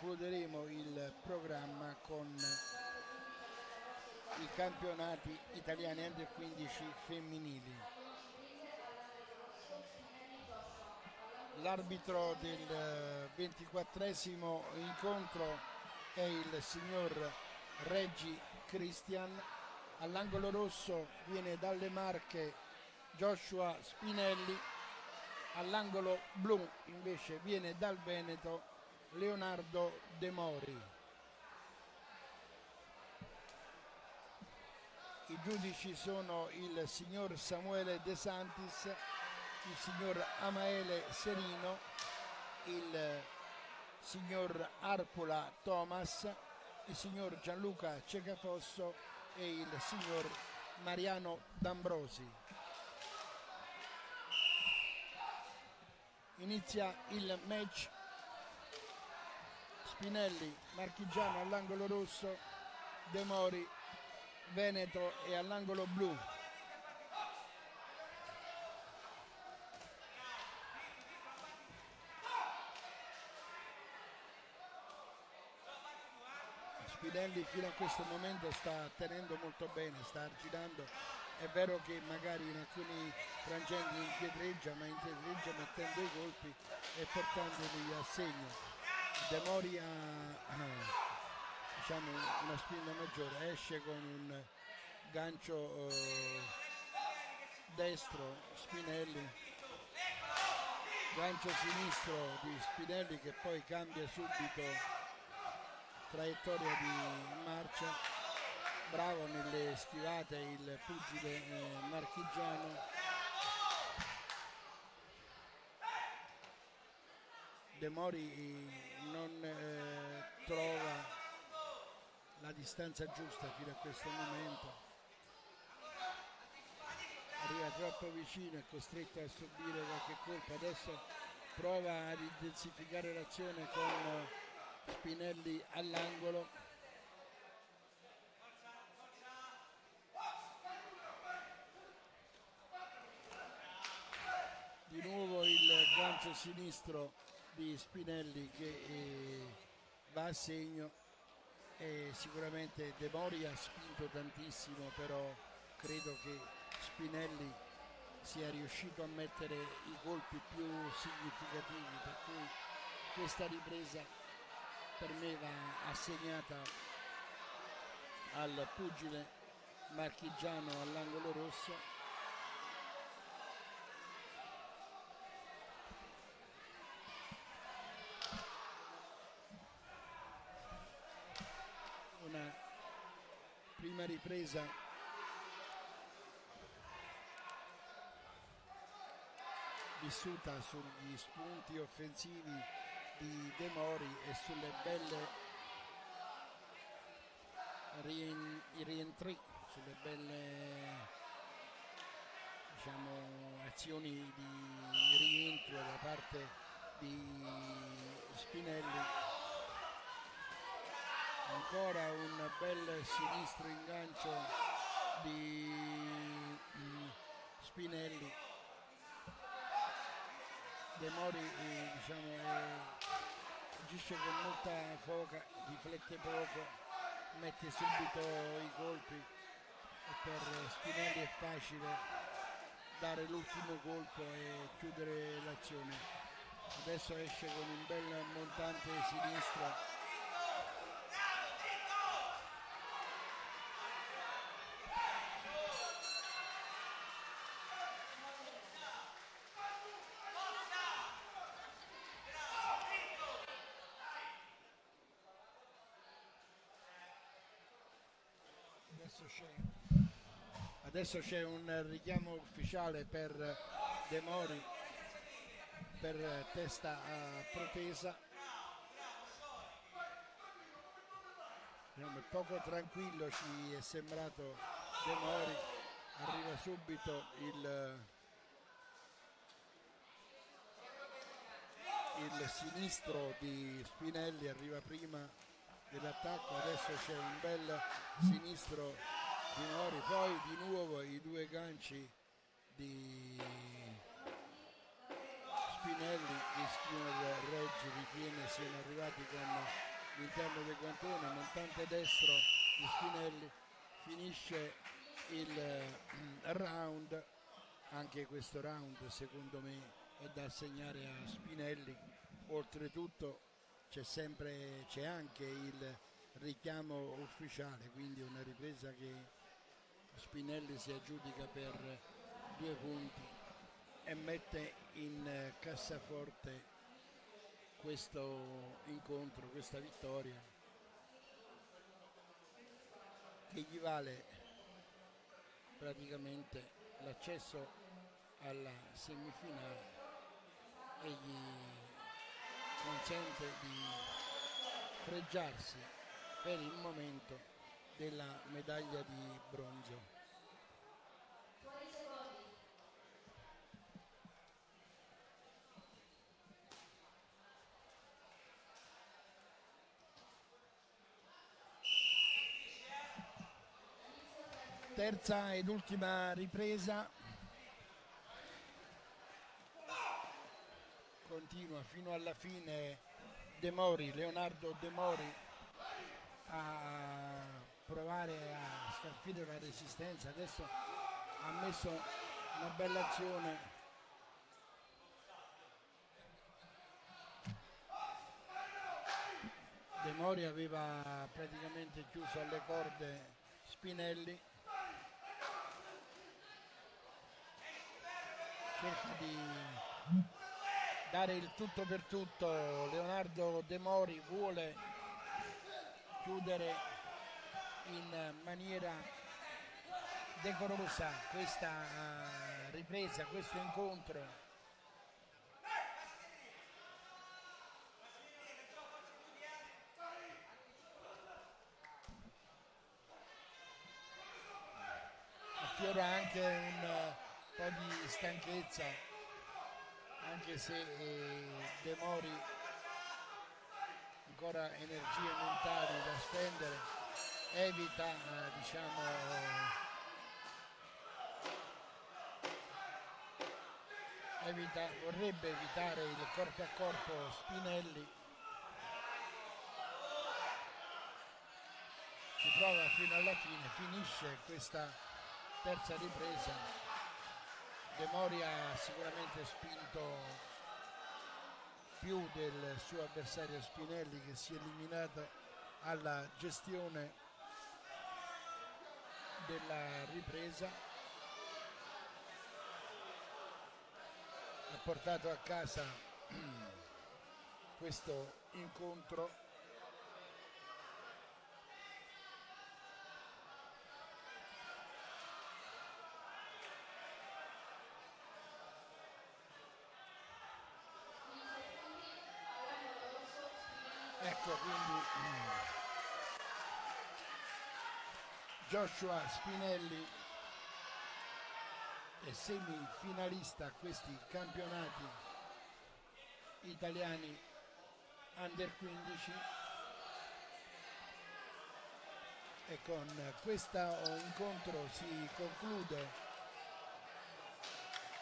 concluderemo il programma con i campionati italiani under 15 femminili. L'arbitro del 24esimo incontro è il signor Reggi Christian. All'angolo rosso viene dalle Marche Joshua Spinelli, all'angolo blu invece viene dal Veneto Leonardo De Mori. I giudici sono il signor Samuele De Santis, il signor Amaele Serino, il signor Arpola Thomas, il signor Gianluca Cecafosso e il signor Mariano D'Ambrosi. Inizia il match. Spinelli marchigiano all'angolo rosso, De Mori Veneto e all'angolo blu. Spinelli fino a questo momento sta tenendo molto bene, sta arginando. È vero che magari in alcuni frangenti indietreggia, ma indietreggia mettendo i colpi e portandoli a segno. De Mori ha diciamo una spinta maggiore, esce con un gancio destro Spinelli, gancio sinistro di Spinelli che poi cambia subito traiettoria di marcia. Bravo nelle schivate il pugile marchigiano. De Mori non trova la distanza giusta fino a questo momento, arriva troppo vicino, è costretto a subire qualche colpo. Adesso prova ad intensificare l'azione con Spinelli all'angolo. Di nuovo il gancio sinistro di Spinelli che va a segno. E sicuramente De Mori ha spinto tantissimo, però credo che Spinelli sia riuscito a mettere i colpi più significativi, per cui questa ripresa per me va assegnata al pugile marchigiano all'angolo rosso. Una prima ripresa vissuta sugli spunti offensivi di De Mori e sulle belle rientri, sulle belle diciamo azioni di rientro da parte di Spinelli. Ancora un bel sinistro ingancio di Spinelli. De Mori agisce con molta foca, riflette poco, mette subito i colpi e per Spinelli è facile dare l'ultimo colpo e chiudere l'azione. Adesso esce con un bel montante sinistro. Adesso c'è un richiamo ufficiale per De Mori per testa protesa. Poco tranquillo ci è sembrato De Mori, arriva subito il sinistro di Spinelli, arriva prima dell'attacco. Adesso c'è un bel sinistro di Mori, poi di nuovo i due ganci di Spinelli. Il signor Reggi ritiene siano arrivati con l'interno del guantone, montante destro di Spinelli, finisce il round. Anche questo round secondo me è da assegnare a Spinelli. Oltretutto c'è anche il richiamo ufficiale, quindi una ripresa che Spinelli si aggiudica per 2 punti e mette in cassaforte questo incontro, questa vittoria che gli vale praticamente l'accesso alla semifinale e gli consente di fregiarsi per il momento della medaglia di bronzo. Terza ed ultima ripresa, continua fino alla fine Leonardo De Mori a provare a scalfire la resistenza. Adesso ha messo una bella azione, De Mori aveva praticamente chiuso alle corde Spinelli, cerca di dare il tutto per tutto. Leonardo De Mori vuole chiudere in maniera decorosa questa ripresa, questo incontro. Affiora anche un po' di stanchezza, anche se De Mori ancora energie mentali da spendere, evita vorrebbe evitare il corpo a corpo Spinelli, ci prova fino alla fine, finisce questa terza ripresa. De Mori ha sicuramente spinto più del suo avversario Spinelli, che si è eliminato alla gestione della ripresa, ha portato a casa questo incontro. Ecco, quindi Joshua Spinelli è semifinalista a questi campionati italiani under 15 e con questo incontro si conclude